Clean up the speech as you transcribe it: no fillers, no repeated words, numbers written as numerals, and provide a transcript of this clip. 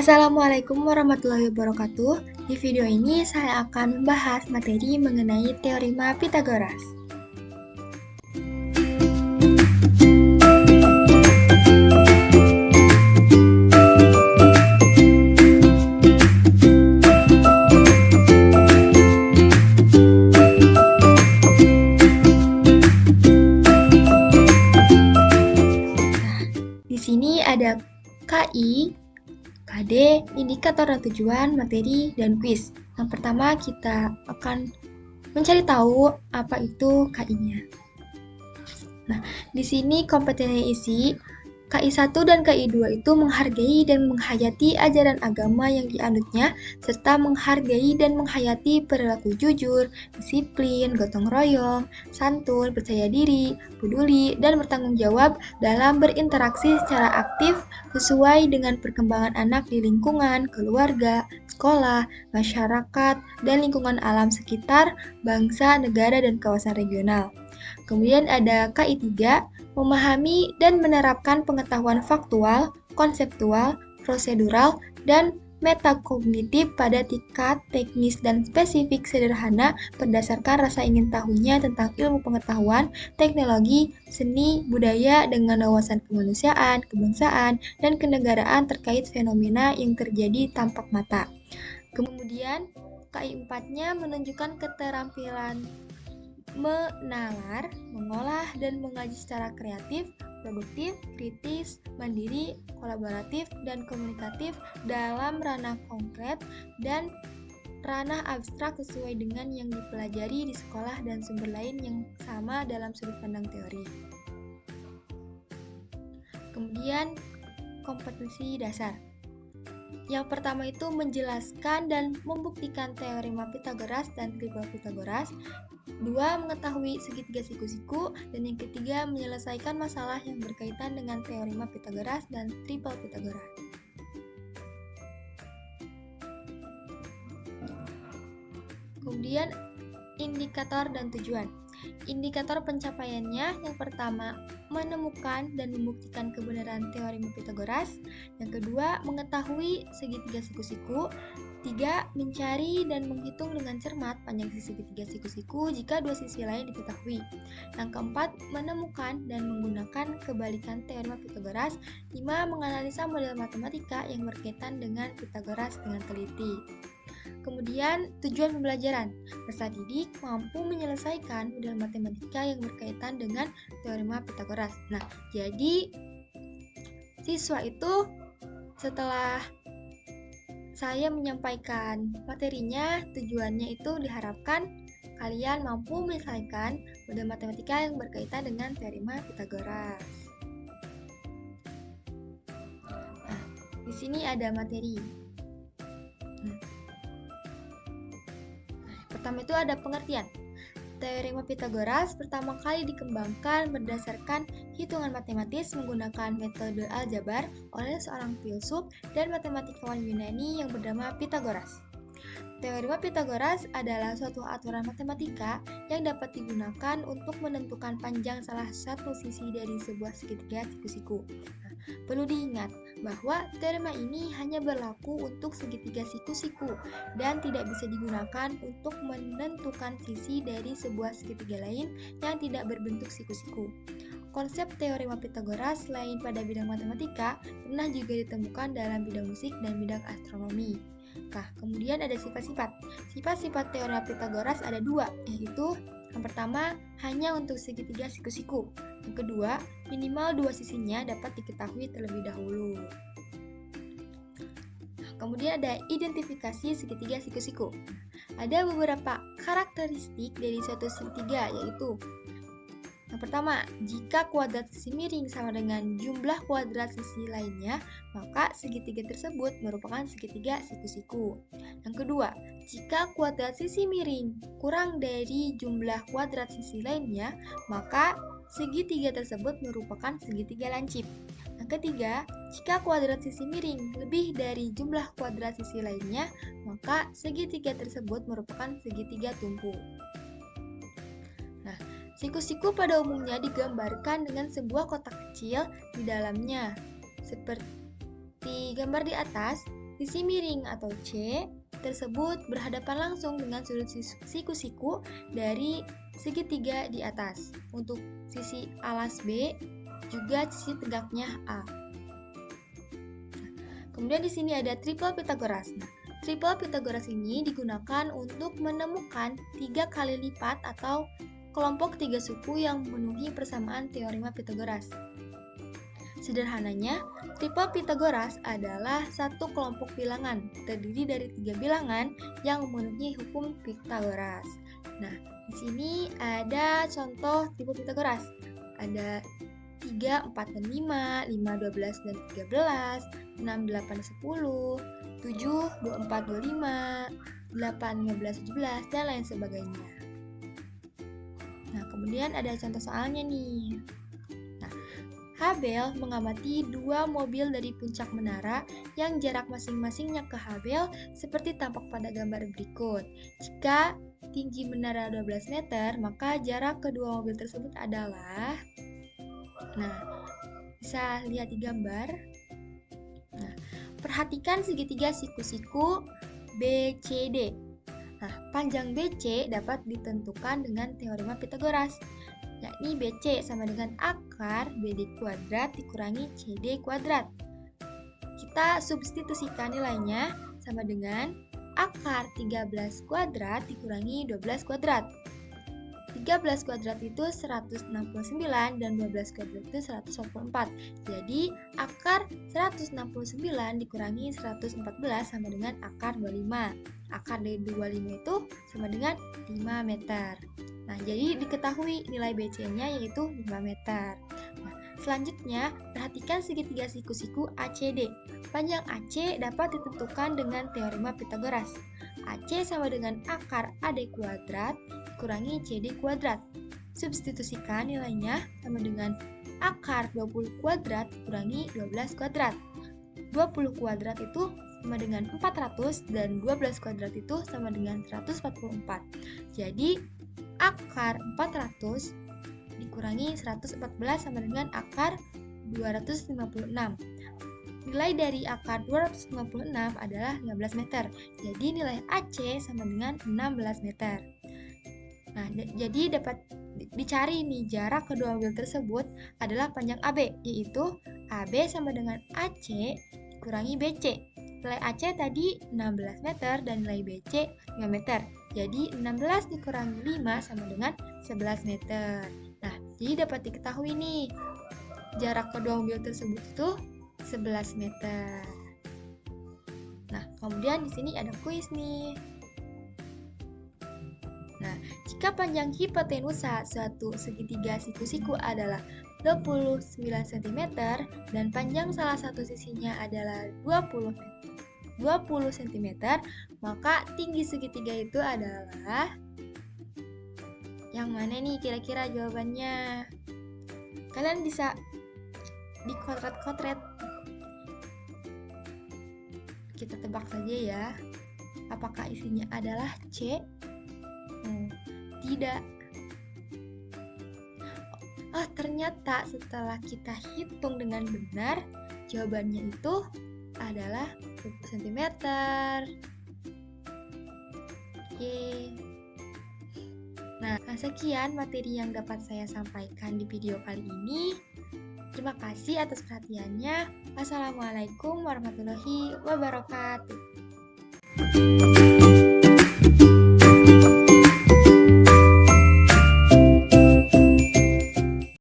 Assalamualaikum warahmatullahi wabarakatuh. Di video ini saya akan membahas materi mengenai teorema Pythagoras. Di sini ada KI, KD, indikator dan tujuan, materi, dan kuis. Yang pertama kita akan mencari tahu apa itu KI-nya. Nah, di sini kompetensi isi KI1 dan KI2 itu menghargai dan menghayati ajaran agama yang dianutnya, serta menghargai dan menghayati perilaku jujur, disiplin, gotong royong, santun, percaya diri, peduli, dan bertanggung jawab dalam berinteraksi secara aktif sesuai dengan perkembangan anak di lingkungan, keluarga, sekolah, masyarakat, dan lingkungan alam sekitar, bangsa, negara, dan kawasan regional. Kemudian ada KI3, memahami dan menerapkan pengetahuan faktual, konseptual, prosedural, dan metakognitif pada tingkat teknis dan spesifik sederhana berdasarkan rasa ingin tahunya tentang ilmu pengetahuan, teknologi, seni, budaya dengan wawasan kemanusiaan, kebangsaan, dan kenegaraan terkait fenomena yang terjadi tampak mata. Kemudian KI4-nya menunjukkan keterampilan menalar, mengolah, dan mengaji secara kreatif, produktif, kritis, mandiri, kolaboratif, dan komunikatif dalam ranah konkret dan ranah abstrak sesuai dengan yang dipelajari di sekolah dan sumber lain yang sama dalam sudut pandang teori. Kemudian, kompetensi dasar. Yang pertama itu menjelaskan dan membuktikan teorema Pythagoras dan triple Pythagoras. 2. Mengetahui segitiga siku-siku. Dan yang ketiga, menyelesaikan masalah yang berkaitan dengan teorema Pythagoras dan triple Pythagoras. Kemudian, indikator dan tujuan. Indikator pencapaiannya yang pertama, menemukan dan membuktikan kebenaran teorema Pythagoras. Yang kedua, mengetahui segitiga siku-siku. 3. Mencari dan menghitung dengan cermat panjang sisi segitiga siku-siku jika dua sisi lain diketahui. Yang keempat, menemukan dan menggunakan kebalikan teorema Pythagoras. 5. Menganalisa model matematika yang berkaitan dengan Pythagoras dengan teliti. Kemudian, tujuan pembelajaran. Peserta didik mampu menyelesaikan model matematika yang berkaitan dengan teorema Pythagoras. Nah, jadi siswa itu setelah saya menyampaikan materinya, tujuannya itu diharapkan kalian mampu menyelesaikan model matematika yang berkaitan dengan teorema Pythagoras. Nah, di sini ada materi. Pertama itu ada pengertian. Teorema Pythagoras pertama kali dikembangkan berdasarkan hitungan matematis menggunakan metode aljabar oleh seorang filsuf dan matematikawan Yunani yang bernama Pythagoras. Teorema Pythagoras adalah suatu aturan matematika yang dapat digunakan untuk menentukan panjang salah satu sisi dari sebuah segitiga siku-siku. Nah, perlu diingat bahwa teorema ini hanya berlaku untuk segitiga siku-siku dan tidak bisa digunakan untuk menentukan sisi dari sebuah segitiga lain yang tidak berbentuk siku-siku. Konsep teorema Pythagoras selain pada bidang matematika pernah juga ditemukan dalam bidang musik dan bidang astronomi. Nah, kemudian ada sifat-sifat. Sifat-sifat teorema Pythagoras ada 2, yaitu yang pertama, hanya untuk segitiga siku-siku. Yang kedua, minimal 2 sisinya dapat diketahui terlebih dahulu. Kemudian ada identifikasi segitiga siku-siku. Ada beberapa karakteristik dari suatu segitiga, yaitu yang pertama, jika kuadrat sisi miring sama dengan jumlah kuadrat sisi lainnya, maka segitiga tersebut merupakan segitiga siku-siku. Yang kedua, jika kuadrat sisi miring kurang dari jumlah kuadrat sisi lainnya, maka segitiga tersebut merupakan segitiga lancip. Yang ketiga, jika kuadrat sisi miring lebih dari jumlah kuadrat sisi lainnya, maka segitiga tersebut merupakan segitiga tumpu. Siku-siku pada umumnya digambarkan dengan sebuah kotak kecil di dalamnya. Seperti gambar di atas, di Sisi miring atau C tersebut berhadapan langsung dengan sudut siku-siku dari segitiga di atas. Untuk sisi alas B juga sisi tegaknya A. Kemudian di sini ada triple Pythagoras. Nah, triple Pythagoras ini digunakan untuk menemukan 3 kali lipat atau kelompok 3 suku yang memenuhi persamaan teorema Pythagoras. Sederhananya, triple Pythagoras adalah satu kelompok bilangan terdiri dari 3 bilangan yang memenuhi hukum Pythagoras. Nah, di sini ada contoh triple Pythagoras. Ada 3, 4, dan 5, 5, 12, dan 13, 6, 8, 10, 7, 24, 25, 8, 15, 17, dan lain sebagainya. Nah, kemudian ada contoh soalnya nih. Hubble mengamati 2 mobil dari puncak menara yang jarak masing-masingnya ke Hubble seperti tampak pada gambar berikut. Jika tinggi menara 12 meter, maka jarak kedua mobil tersebut adalah... Nah, bisa lihat di gambar. Nah, perhatikan segitiga siku-siku BCD. Nah, panjang BC dapat ditentukan dengan teorema Pythagoras, yakni BC sama dengan akar BD kuadrat dikurangi CD kuadrat. Kita substitusikan nilainya sama dengan akar 13 kuadrat dikurangi 12 kuadrat. 13 kuadrat itu 169 dan 12 kuadrat itu 144. Jadi akar 169 dikurangi 114 sama dengan akar 25. Akar dari 25 itu sama dengan 5 meter. Nah, jadi diketahui nilai BC-nya yaitu 5 meter. Nah, selanjutnya, perhatikan segitiga siku-siku ACD. Panjang AC dapat ditentukan dengan teorema Pythagoras. AC sama dengan akar AD kuadrat dikurangi CD kuadrat. Substitusikan nilainya sama dengan akar 20 kuadrat dikurangi 12 kuadrat. 20 kuadrat itu sama dengan 400 dan 12 kuadrat itu sama dengan 144. Jadi, akar 400 dikurangi 114 sama dengan akar 256. Nilai dari akar 256 adalah 15 meter. Jadi nilai AC sama dengan 16 meter. Nah, jadi dapat dicari nih jarak kedua mobil tersebut adalah panjang AB, yaitu AB sama dengan AC dikurangi BC. Nilai AC tadi 16 meter dan nilai BC 5 meter. Jadi 16 dikurangi 5 sama dengan 11 meter. Nah, jadi dapat diketahui nih jarak kedua mobil tersebut itu 11 meter. Nah, kemudian di sini ada kuis nih. Nah, jika panjang hipotenusa suatu segitiga siku-siku adalah 29 cm dan panjang salah satu sisinya adalah 20 cm, maka tinggi segitiga itu adalah yang mana nih kira-kira jawabannya? Kalian bisa di kotret-kotret. Kita tebak saja ya. Apakah isinya adalah C? Tidak. Oh, ternyata setelah kita hitung dengan benar, jawabannya itu adalah 20 cm. Yeay. Nah, sekian materi yang dapat saya sampaikan di video kali ini. Terima kasih atas perhatiannya. Wassalamualaikum warahmatullahi wabarakatuh.